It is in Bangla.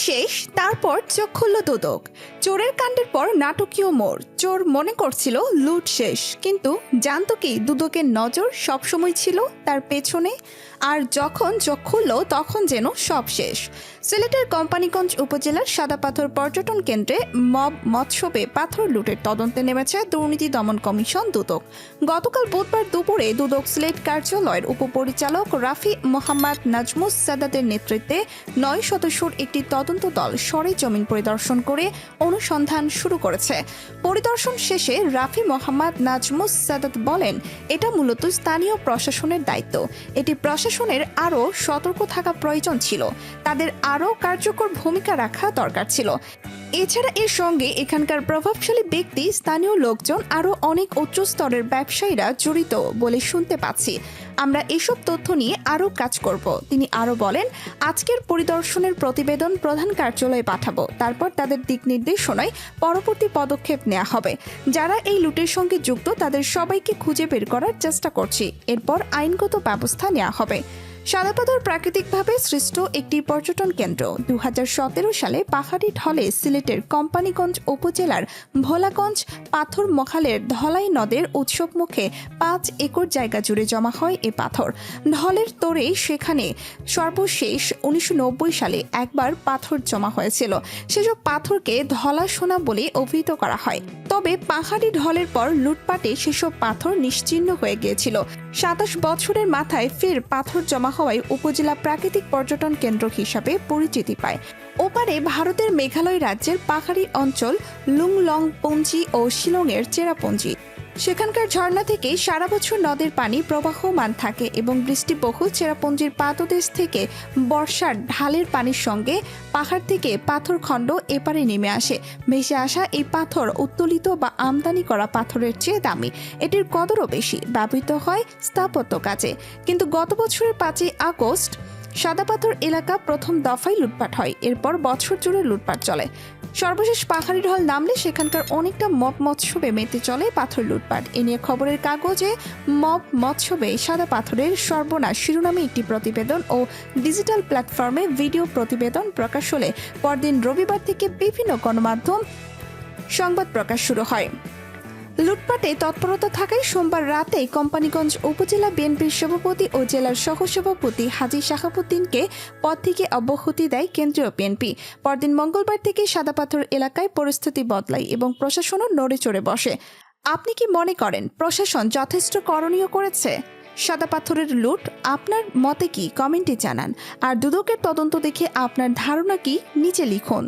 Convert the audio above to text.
শেষ, তারপর চোখ খুলল দুদক। চোরের কাণ্ডের পর নাটকীয় মোড়। চোর মনে করছিল লুট শেষ, কিন্তু জানতো কি দুদকের নজর সবসময় ছিল তার পেছনে। আর যখন চোখ খুলল তখন যেন সব শেষ। সিলেটের কোম্পানীগঞ্জ উপজেলার সাদাপাথর পর্যটন কেন্দ্রে মব মৎস্যবে পাথর লুটের তদন্তে নেমেছে দুর্নীতি দমন কমিশন দুদক। গতকাল বুধবার দুপুরে দুদক সিলেট কার্যালয়ের উপপরিচালক রাফি মোহাম্মদ নাজমুস সাদাতের নেতৃত্বে 9 সদস্যের একটি তদন্ত দল সরেজমিন পরিদর্শন করে অনুসন্ধান শুরু করেছে। পরিদর্শন শেষে রাফি মোহাম্মদ নাজমুস সাদাত বলেন, এটা মূলত স্থানীয় প্রশাসনের দায়িত্ব। এটি প্রশাসনের আরও সতর্ক থাকা প্রয়োজন ছিল, তাদের আরও কার্যকর ভূমিকা রাখা দরকার ছিল। এছাড়া এর সঙ্গে এখানকার প্রভাবশালী ব্যক্তি, স্থানীয় লোকজন, আরও অনেক উচ্চ স্তরের ব্যবসায়ীরা জড়িত বলে শুনতে পাচ্ছি। আমরা এসব তথ্য নিয়ে আরও কাজ করব। তিনি আরও বলেন, আজকের পরিদর্শনের প্রতিবেদন প্রধান কার্যালয়ে পাঠাবো, তারপর তাদের দিক নির্দেশনায় পরবর্তী পদক্ষেপ নেওয়া হবে। যারা এই লুটের সঙ্গে যুক্ত তাদের সবাইকে খুঁজে বের করার চেষ্টা করছি, এরপর আইনগত ব্যবস্থা নেওয়া হবে। সাদাপাথর প্রাকৃতিকভাবে সৃষ্ট একটি পর্যটন কেন্দ্র। 2017 সালে পাহাড়ি ঢলে সিলেটের কোম্পানীগঞ্জ উপজেলার ভোলাগঞ্জ পাথর মখালের ধলাই নদের উৎসব মুখে 5 একর জায়গা জুড়ে জমা হয় এ পাথর। ঢলের তোরে সেখানে সর্বশেষ 1990 সালে একবার পাথর জমা হয়েছিল। সেসব পাথরকে ধলা সোনা বলে অভিহিত করা হয়। তবে পাহাড়ি ঢলের পর লুটপাটে সেসব পাথর নিশ্চিহ্ন হয়ে গিয়েছিল। 27 বছরের মাথায় ফের পাথর জমা হওয়ায় উপজেলা প্রাকৃতিক পর্যটন কেন্দ্র হিসাবে পরিচিতি পায়। ওপারে ভারতের মেঘালয় রাজ্যের পাহাড়ি অঞ্চল লুংলংপঞ্জি ও শিলংয়ের চেরাপুঞ্জি। সেখানকার ঝর্ণা থেকে সারা বছর নদের পানি প্রবাহমান থাকে এবং বৃষ্টিবহুল চেরাপুঞ্জির পাদদেশ থেকে বর্ষার ঢালের পানির সঙ্গে পাহাড় থেকে পাথর খণ্ড এপারে নেমে আসে। ভেসে আসা এই পাথর উত্তোলিত বা আমদানি করা পাথরের চেয়ে দামি। এটির কদরও বেশি, ব্যবহৃত হয় স্থাপত্য কাজে। কিন্তু গত বছরের 5 আগস্ট সাদাপাথর এলাকা প্রথম দফায় লুটপাট হয়। এরপর বছর জুড়ে লুটপাট চলে। সর্বশেষ পাহাড়ি ঢল নামলে সেখানকার অনেকটা মব মৎস্যবে মেতে চলে পাথর লুটপাট। এ নিয়ে খবরের কাগজে মব মৎস্যবে সাদা পাথরের সর্বনাশ শিরোনামে একটি প্রতিবেদন ও ডিজিটাল প্ল্যাটফর্মে ভিডিও প্রতিবেদন প্রকাশ হলে পরদিন রবিবার থেকে বিভিন্ন গণমাধ্যম সংবাদ প্রকাশ শুরু হয়। লুটপাটে তৎপরতা থাকায় সোমবার রাতে কোম্পানীগঞ্জ উপজেলা বিএনপির সভাপতি ও জেলার সহসভাপতি হাজী শাহাবুদ্দিনকে পদ থেকে অব্যাহতি দেয় কেন্দ্রীয় বিএনপি। পরদিন মঙ্গলবার থেকে সাদাপাথর এলাকায় পরিস্থিতি বদলায় এবং প্রশাসনও নড়ে চড়ে বসে। আপনি কি মনে করেন প্রশাসন যথেষ্ট করণীয় করেছে? সাদাপাথরের লুট আপনার মতে কি? কমেন্টে জানান। আর দুদকের তদন্ত দেখে আপনার ধারণা কি? নিচে লিখুন।